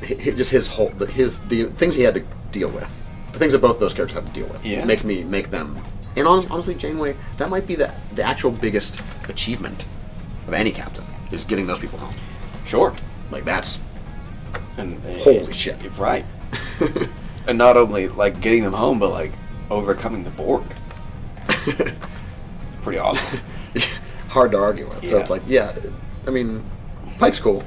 just the things he had to deal with, the things that both those characters have to deal with, make them. And honestly, Janeway, that might be the actual biggest achievement of any captain is getting those people home. Sure. Like that's holy shit. Right. And not only like getting them home, but like overcoming the Borg. Pretty awesome. Hard to argue with. So it's like, I mean, Pike's cool.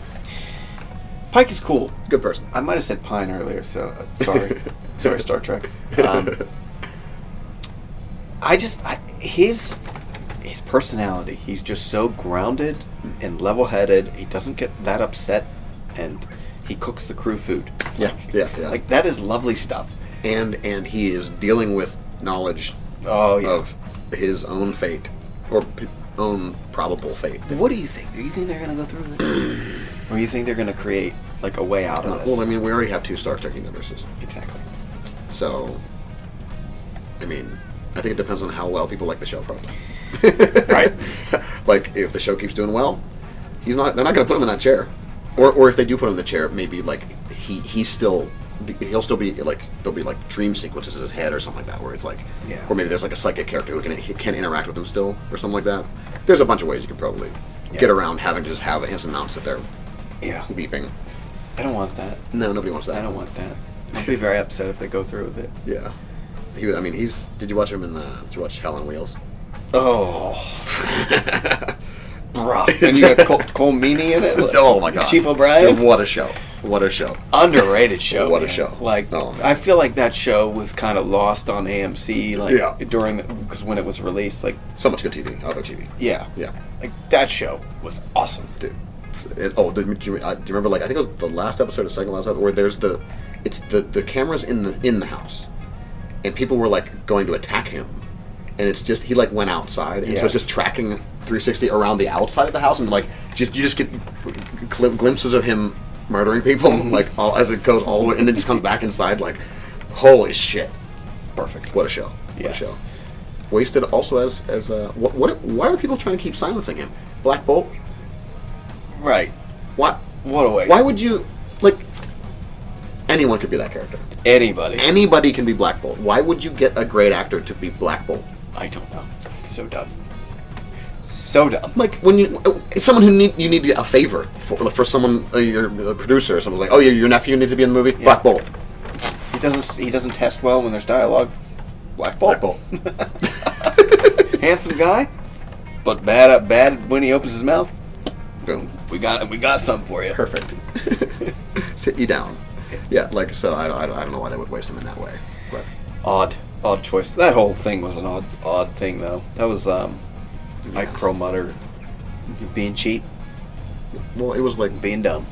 Pike is cool. He's a good person. I might have said Pine earlier, so sorry. Sorry, Star Trek. His personality, he's just so grounded and level-headed. He doesn't get that upset, and he cooks the crew food. Yeah. Like, that is lovely stuff. And he is dealing with knowledge of his own fate, or own probable fate. What do you think? Do you think they're going to go through with it? Or do you think they're going to create, like, a way out of this? Well, I mean, we already have two Star Trek universes. Exactly. So, I mean, I think it depends on how well people like the show, probably. Right. Like, if the show keeps doing well, they're not going to put him in that chair. Or if they do put him in the chair, maybe, like, he'll still be, like, there'll be, like, dream sequences in his head or something like that, where it's like, or maybe there's, like, a psychic character who can interact with him still, or something like that. There's a bunch of ways you could probably get around having to just have a Anson Mount sit there weeping. I don't want that. No, nobody wants that. I don't want that. I'll be very upset if they go through with it. Yeah. Did you watch him did you watch Hell on Wheels? Oh. Bruh. And you got Cole Meany in it? Oh my god. Chief O'Brien? What a show. Underrated show. What a show. Like, I feel like that show was kind of lost on AMC, like, because when it was released, like... So much good TV, other TV. Yeah. Yeah. Like, that show was awesome. Dude. Do you remember, like, I think it was the last episode or second last episode, where there's the cameras in the house, and people were, like, going to attack him, and it's just, he, like, went outside, and so it's just tracking 360 around the outside of the house, and, like, you just get glimpses of him murdering people, like, all as it goes all the way, and then just comes back inside, like, holy shit. Perfect. What a show. What a show. Wasted also as why are people trying to keep silencing him? Black Bolt? Right. What? What a waste. Why would you, like, anyone could be that character. Anybody. Anybody can be Black Bolt. Why would you get a great actor to be Black Bolt? I don't know. It's so dumb. So dumb. Like when someone you need a favor for someone, you're a producer or something like, oh, your nephew needs to be in the movie. Yeah. Black Bolt. He doesn't test well when there's dialogue. Black Bolt. Black Bolt. Handsome guy, but bad when he opens his mouth. Boom. We got something for you. Perfect. Sit you down. Yeah, like so. I don't know why they would waste him in that way. But odd choice. That whole thing was an odd thing though. That was like Perlmutter being cheap. Well, it was like being dumb.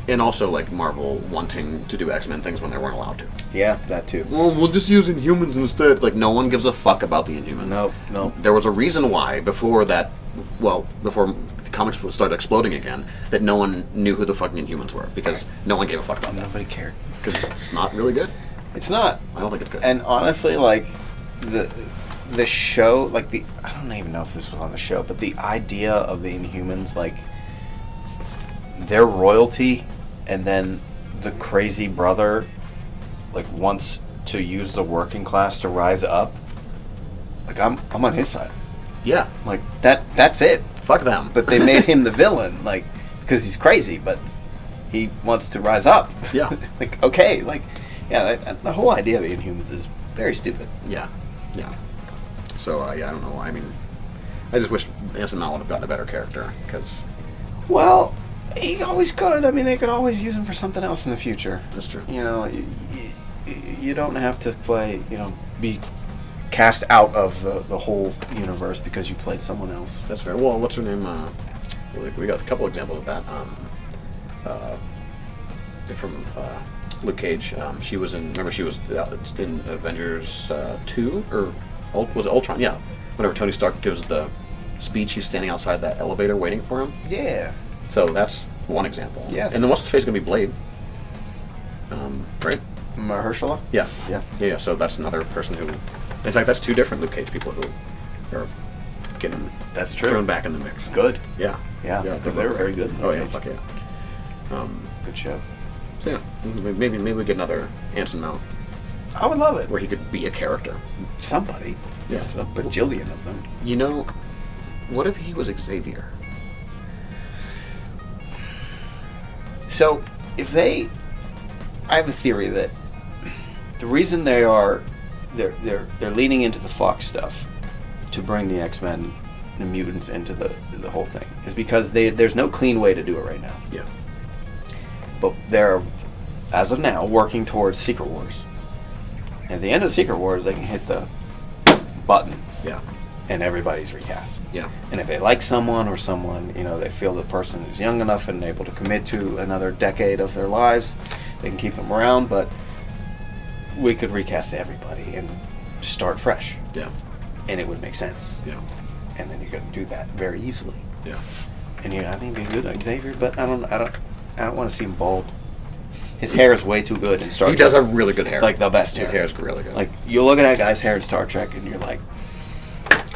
And also, like, Marvel wanting to do X-Men things when they weren't allowed to. Yeah, that too. Well, we'll just use Inhumans instead. Like, no one gives a fuck about the Inhumans. No. There was a reason why, before comics started exploding again, that no one knew who the fucking Inhumans were. Because no one gave a fuck about that. Nobody cared. Because it's not really good. It's not. I don't think it's good. And honestly, like, the show, like, I don't even know if this was on the show, but the idea of the Inhumans, like, their royalty, and then the crazy brother, like, wants to use the working class to rise up. Like, I'm on his side. Yeah. Like, that's it. Fuck them. But they made him the villain, like, because he's crazy, but he wants to rise up. Yeah. Like, okay, like, yeah, the whole idea of the Inhumans is very stupid. Yeah. So, I don't know. I mean, I just wish Anson Mount would have gotten a better character, because... Well... He always could. I mean, they could always use him for something else in the future. That's true. You know, you don't have to be cast out of the whole universe because you played someone else. That's fair. Well, what's her name? We got a couple examples of that. From Luke Cage. She was in Avengers 2? Or was it Ultron? Yeah. Whenever Tony Stark gives the speech, he's standing outside that elevator waiting for him. Yeah. So that's one example. Yes. And then what's his face going to be Blade? Right? Mahershala? Yeah. So that's another person who... In fact, that's two different Luke Cage people who are getting thrown back in the mix. Good. Yeah. Yeah, because they were very good. Oh, yeah. Fuck yeah. Good show. So, yeah. Maybe we get another Anson Mount. I would love it. Where he could be a character. Somebody. Yeah. There's a bajillion of them. You know, what if he was Xavier? So, I have a theory that the reason they're leaning into the Fox stuff to bring the X-Men, the mutants into the whole thing is because there's no clean way to do it right now. Yeah. But they're, as of now, working towards Secret Wars. At the end of Secret Wars, they can hit the button. Yeah. And everybody's recast. Yeah. And if they like someone, they feel the person is young enough and able to commit to another decade of their lives, they can keep them around, but we could recast everybody and start fresh. Yeah. And it would make sense. Yeah. And then you could do that very easily. Yeah. And I think it'd be good on Xavier, but I don't want to see him bald. His hair is way too good in Star Trek. He does have really good hair. Like the best hair. His hair is really good. Like, you look at that guy's hair in Star Trek and you're like,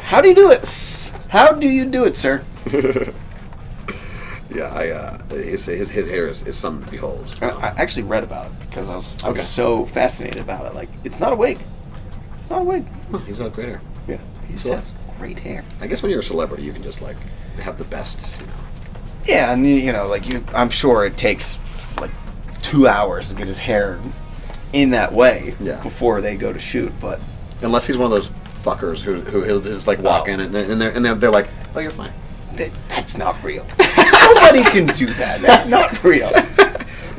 how do you do it? How do you do it, sir? Yeah, his hair is something to behold. I actually read about it because I was so fascinated about it. Like, it's not a wig. It's not a wig. Oh, he's got great hair. Yeah, he has great hair. I guess when you're a celebrity, you can just like have the best. Yeah, and I'm sure it takes like 2 hours to get his hair in that way before they go to shoot. But unless he's one of those fuckers who he'll just like walk in and they're like, oh, you're fine. That's not real. Nobody can do that. That's not real.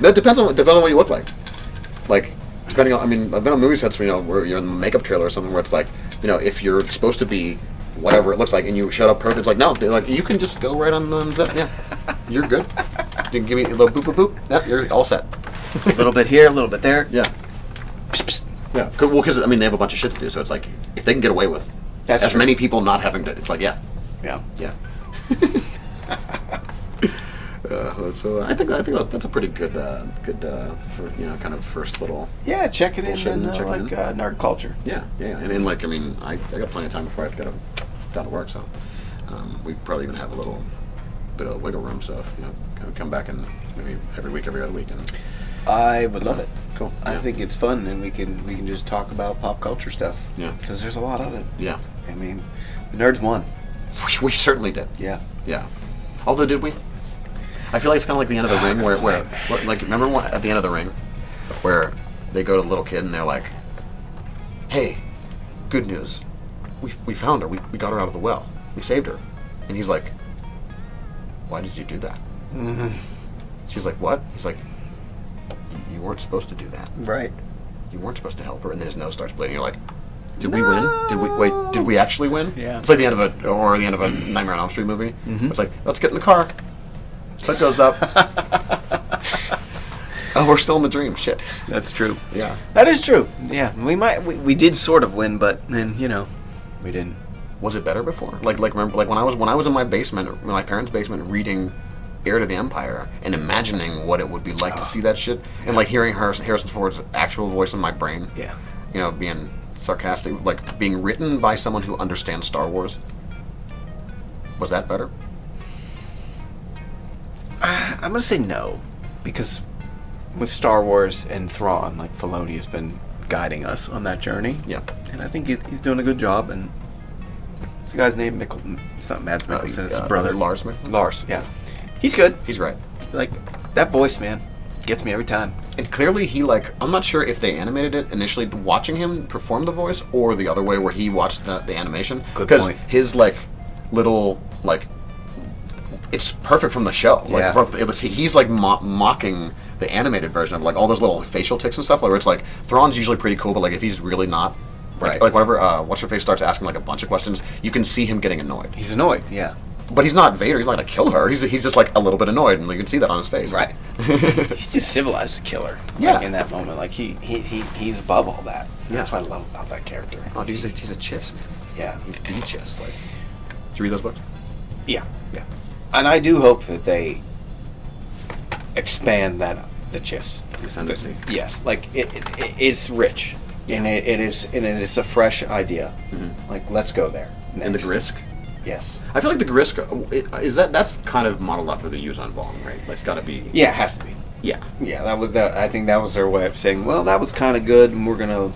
No, it depends on what you look like. Like, depending on, I've been on movie sets where you're in the makeup trailer or something where it's like, if you're supposed to be whatever it looks like and you shut up perfect, it's like, no, they're like, you can just go right on the yeah, you're good. You can give me a little boop boop boop. Yep, you're all set. A little bit here, a little bit there. Yeah. Psst, psst. Yeah. Well, because they have a bunch of shit to do, so it's like if they can get away with as many people not having to, it's like yeah. So I think that's a pretty good for kind of first little check it in nerd culture. Yeah, and I got plenty of time before I have to get down to work, so we probably even have a little bit of wiggle room. So if, come back and maybe every week, every other week, and I would love it. Cool. I Yeah. think it's fun, and we can just talk about pop culture stuff. Yeah. Because there's a lot of it. Yeah. I mean, the nerds won. We certainly did. Yeah. Yeah. Although, did we? I feel like it's kind of like the end of the ring, where like, remember at the end of the ring, where they go to the little kid and they're like, "Hey, good news, we found her. We got her out of the well. We saved her." And he's like, "Why did you do that?" Mm-hmm. She's like, "What?" He's like, "You weren't supposed to do that. Right. You weren't supposed to help her." And then his nose starts bleeding. You're like, "Did we win? Did we actually win?" Yeah. It's like the end of a Nightmare on Elm Street movie. Mm-hmm. It's like, let's get in the car. Foot goes up. Oh, we're still in the dream. Shit. That's true. Yeah. That is true. Yeah. We did sort of win, but then, we didn't. Was it better before? Like remember, like when I was in my basement, my parents' basement, reading Heir to the Empire and imagining what it would be like to see that shit, and like hearing Harrison Ford's actual voice in my brain. Yeah. Being sarcastic, like being written by someone who understands Star Wars. Was that better? I'm going to say no, because with Star Wars and Thrawn, like, Filoni has been guiding us on that journey. Yeah. And I think he's doing a good job, and what's the guy's name? It's not Mads Mikkelsen, it's his brother. Lars Mikkelsen? Lars, yeah. He's good. He's right. Like, that voice, man, gets me every time. And clearly I'm not sure if they animated it initially watching him perform the voice, or the other way where he watched the animation. Good Because point. his, little, it's perfect from the show. Yeah. He's, mocking the animated version of, all those little facial tics and stuff, where it's, Thrawn's usually pretty cool, but, if he's really not, Right. whenever What's-Her-Face starts asking, a bunch of questions, you can see him getting annoyed. He's annoyed, yeah. But he's not Vader. He's not going to kill her. He's just, a little bit annoyed, and you can see that on his face. Right. He's just civilized a killer. Yeah. In that moment. Like, he's above all that. Yeah. That's what I love about that character. Oh, dude, he's a chiss, man. Yeah. He's the chiss. Did you read those books? Yeah. Yeah. And I do hope that they expand the Chiss. Ascendancy. Yes. It's rich. Yeah. And it is a fresh idea. Mm-hmm. Let's go there. Next. And the Grysk? Yes. I feel like the Grysk, that's kind of modeled after the Yuuzhan Vong, right? It's got to be... Yeah, it has to be. Yeah. Yeah, I think that was their way of saying, well, that was kind of good, and we're going to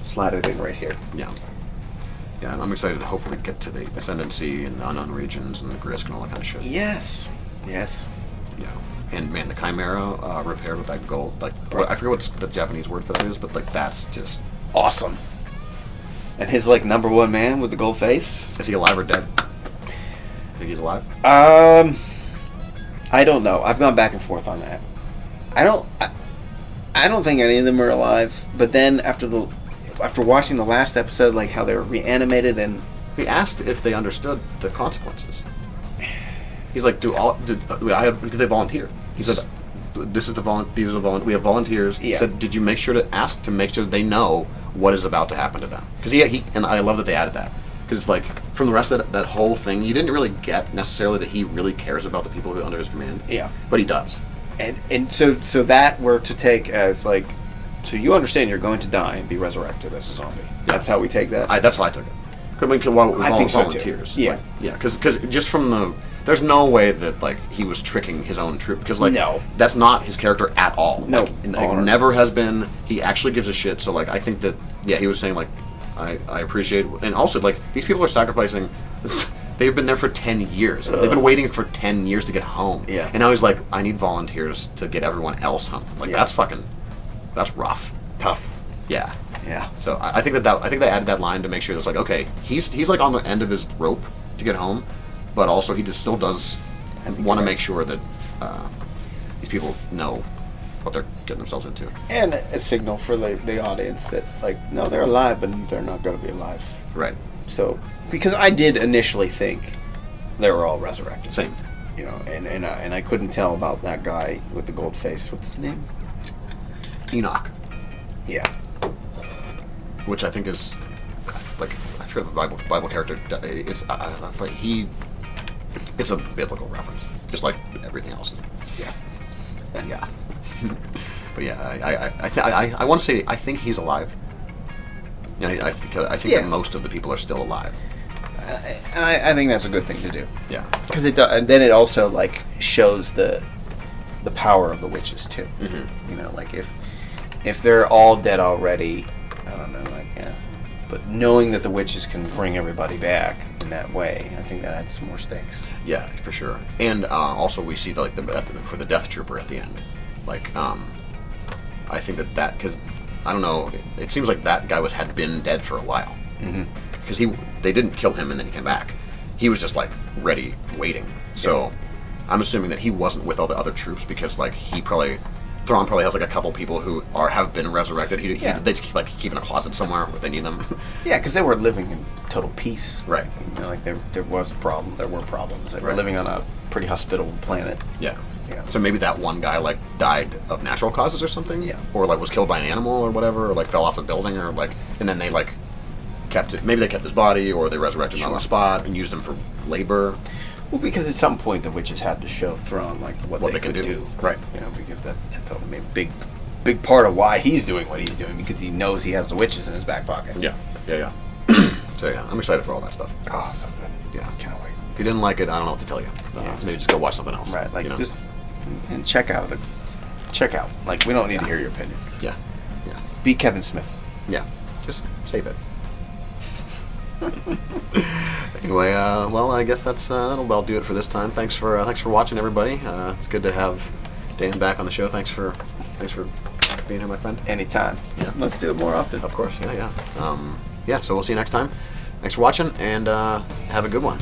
slide it in right here. Yeah. Yeah, and I'm excited to hopefully get to the Ascendancy and the Unknown Regions and the Grysk and all that kind of shit. Yes. Yes. Yeah. And, man, the Chimera repaired with that gold, I forget what the Japanese word for that is, but, that's just... Awesome. And his, number one man with the gold face? Is he alive or dead? Think he's alive? I don't know. I've gone back and forth on that. I don't think any of them are alive. But then after watching the last episode, how they were reanimated and He asked if they understood the consequences. He's like, could they volunteer? He said, these are the we have volunteers. Yeah. He said, did you make sure to ask to make sure they know what is about to happen to them? Because he and I love that they added that. Because it's from the rest of that whole thing, you didn't really get necessarily that he really cares about the people who are under his command. Yeah. But he does. And so that we're to take as so you understand you're going to die and be resurrected as a zombie. That's how we take that. That's how I took it. I mean, I think so, too. volunteers. Yeah. Yeah, because just from there's no way that he was tricking his own troop, because No. that's not his character at all. No. Never has been. He actually gives a shit. So I think that he was saying I appreciate, and also these people are sacrificing. They've been there for 10 years. They've been waiting for 10 years to get home. Yeah. And now he's like, I need volunteers to get everyone else home. Yeah. That's rough. Tough. Yeah. Yeah. So I think I think they added that line to make sure it's okay, he's on the end of his rope to get home, but also he just still does want to make sure that these people know what they're getting themselves into. And a signal for the audience that no, they're alive, but they're not going to be alive. Right. So because I did initially think they were all resurrected. Same. And I couldn't tell about that guy with the gold face. What's his name? Enoch. Yeah. Which I think is I forget the Bible character. It's a biblical reference, just like everything else. Yeah. Yeah. But yeah, I want to say I think he's alive. Yeah, I think that most of the people are still alive. And I think that's a good thing to do. Yeah. Because and then it also shows the power of the witches too. You know, like if they're all dead already, I don't know, like yeah. But knowing that the witches can bring everybody back in that way, I think that adds some more stakes. Yeah, for sure. And also we see like for the Death Trooper at the end, like I think that because I don't know, it seems like that guy had been dead for a while. Because they didn't kill him and then he came back. He was just like ready, waiting. So I'm assuming that he wasn't with all the other troops because like Thrawn probably has like a couple people who have been resurrected. They just like keep in a closet somewhere if they need them. Yeah, because they were living in total peace. Right. You know, like there was a problem. There were problems. They were living on a pretty hospitable planet. Yeah. So maybe that one guy like died of natural causes or something. Yeah. Or like was killed by an animal or whatever, or like fell off a building or like, and then they like kept it. Maybe they kept his body or they resurrected him on the spot and used him for labor. Well, because at some point the witches had to show Thrawn like what they could do. Right. You know, because that's a big part of why he's doing what he's doing, because he knows he has the witches in his back pocket. Yeah. So yeah, I'm excited for all that stuff. Oh, so good. Yeah. Can't wait. If you didn't like it, I don't know what to tell you. Maybe just go watch something else. Right. Like just and check out. Like we don't need to hear your opinion. Yeah. Be Kevin Smith. Yeah. Just save it. Anyway, well, I guess that'll about do it for this time. Thanks for watching, everybody. It's good to have Dan back on the show. Thanks for being here, my friend. Anytime. Yeah. Let's do it more often. Of course. Yeah. So we'll see you next time. Thanks for watching, and have a good one.